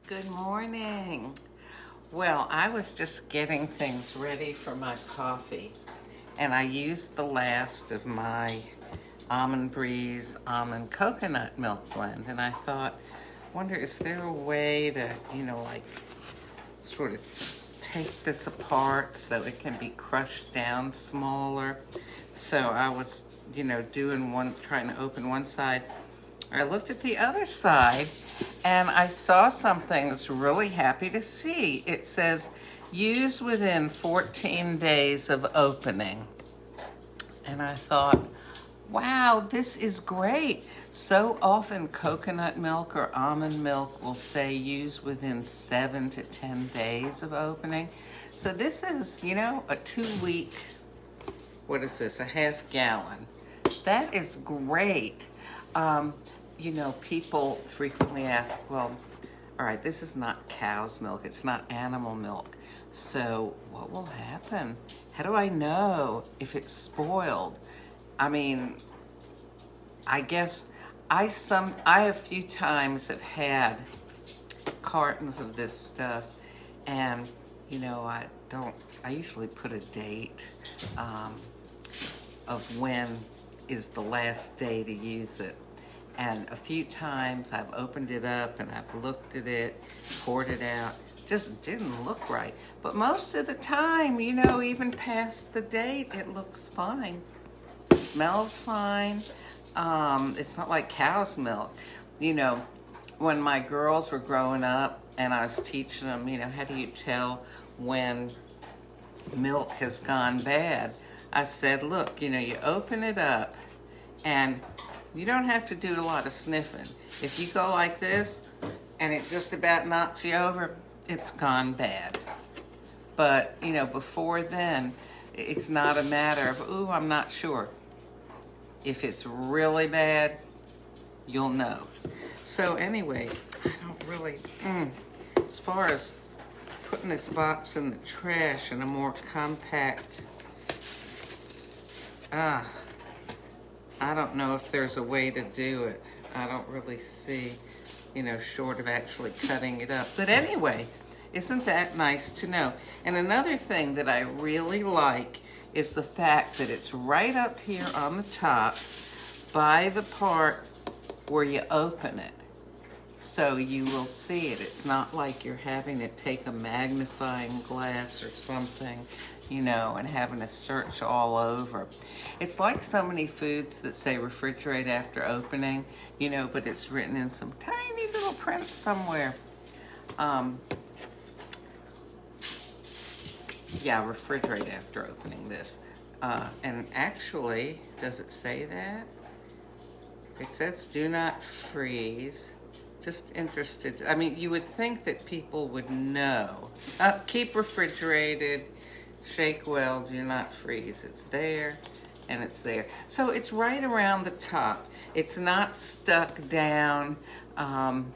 Good morning. Well, I was just getting things ready for my coffee, and I used the last of my Almond Breeze almond coconut milk blend, and I thought, wonder, is there a way to, like sort of take this apart so it can be crushed down smaller? So I was, trying to open one side. I looked at the other side and I saw something I was really happy to see. It says, use within 14 days of opening. And I thought, wow, this is great. So often coconut milk or almond milk will say use within 7 to 10 days of opening. So this is, a 2-week, what is this, a half gallon. That is great. People frequently ask, well, all right, this is not cow's milk, it's not animal milk. So what will happen? How do I know if it's spoiled? I mean, I guess I a few times have had cartons of this stuff, and I usually put a date of when is the last day to use it. And a few times I've opened it up and I've looked at it, poured it out, just didn't look right. But most of the time, even past the date, it looks fine. It smells fine. It's not like cow's milk. When my girls were growing up and I was teaching them, how do you tell when milk has gone bad? I said, look, you open it up and you don't have to do a lot of sniffing. If you go like this and it just about knocks you over, it's gone bad. But, before then, it's not a matter of, ooh, I'm not sure. If it's really bad, you'll know. So anyway, I don't really, as far as putting this box in the trash in a more compact, I don't know if there's a way to do it. I don't really see, short of actually cutting it up. But anyway, isn't that nice to know? And another thing that I really like is the fact that it's right up here on the top by the part where you open it. So you will see it. It's not like you're having to take a magnifying glass or something, and having to search all over. It's like so many foods that say refrigerate after opening, but it's written in some tiny little print somewhere. Yeah, refrigerate after opening this. And actually, does it say that? It says do not freeze. Just interested. I mean, you would think that people would know. Keep refrigerated, shake well, do not freeze. It's there and it's there. So it's right around the top. It's not stuck down, in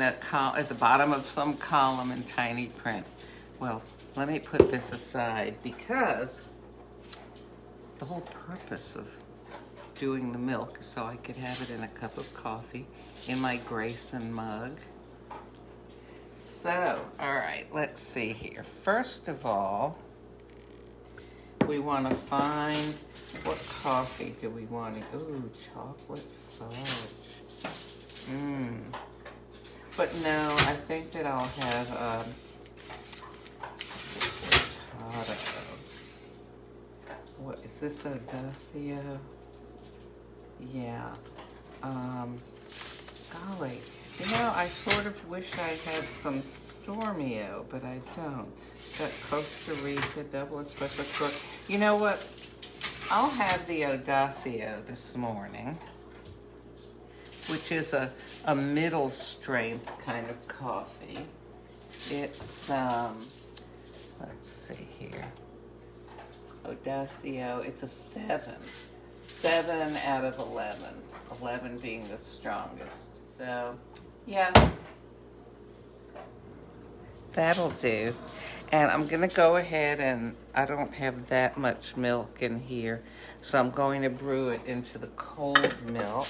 at the bottom of some column in tiny print. Well, let me put this aside because the whole purpose of doing the milk is so I could have it in a cup of coffee in my Grayson mug. So, all right, let's see here. First of all, we want to find, what coffee do we want to, ooh, chocolate fudge. But no, I think that I'll have what is this, Odacio? Yeah. Golly. I sort of wish I had some Stormio, but I don't. Got Costa Rica double espresso truck. You know what? I'll have the Odacio this morning, which is a middle strength kind of coffee. It's, let's see here. Odacio, it's a 7. 7 out of 11. 11 being the strongest. So, yeah. That'll do. And I'm going to go ahead and I don't have that much milk in here. So I'm going to brew it into the cold milk.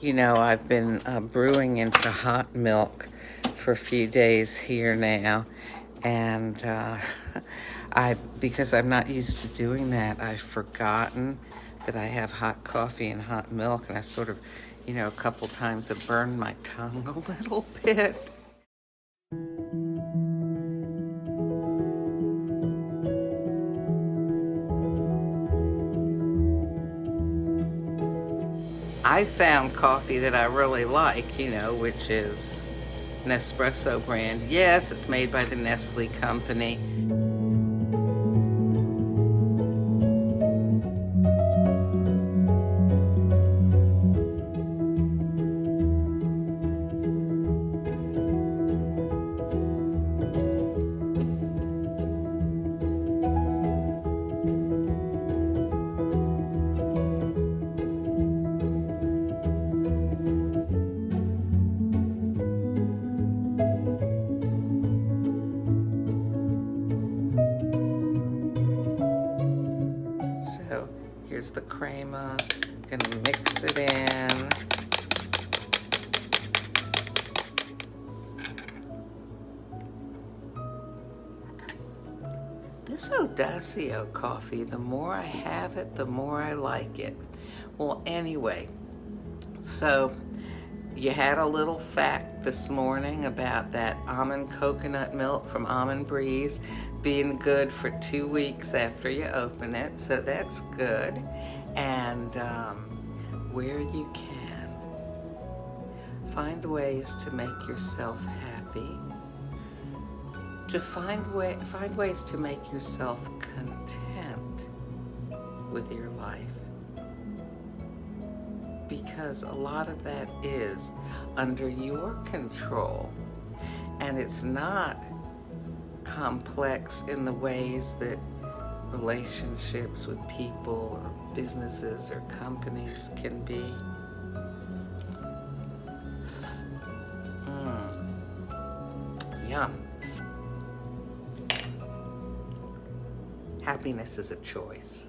You know, I've been brewing into hot milk for a few days here now, and because I'm not used to doing that, I've forgotten that I have hot coffee and hot milk, and I sort of, a couple times have burned my tongue a little bit. I found coffee that I really like, which is Nespresso brand. Yes, it's made by the Nestle company. So here's the crema. I'm gonna mix it in. This Odacio coffee, the more I have it, the more I like it. Well, anyway, so you had a little fact this morning about that almond coconut milk from Almond Breeze being good for 2 weeks after you open it, so that's good. And where you can, find ways to make yourself happy, to find ways to make yourself content with your life. Because a lot of that is under your control, and it's not complex in the ways that relationships with people or businesses or companies can be. Yum. Happiness is a choice.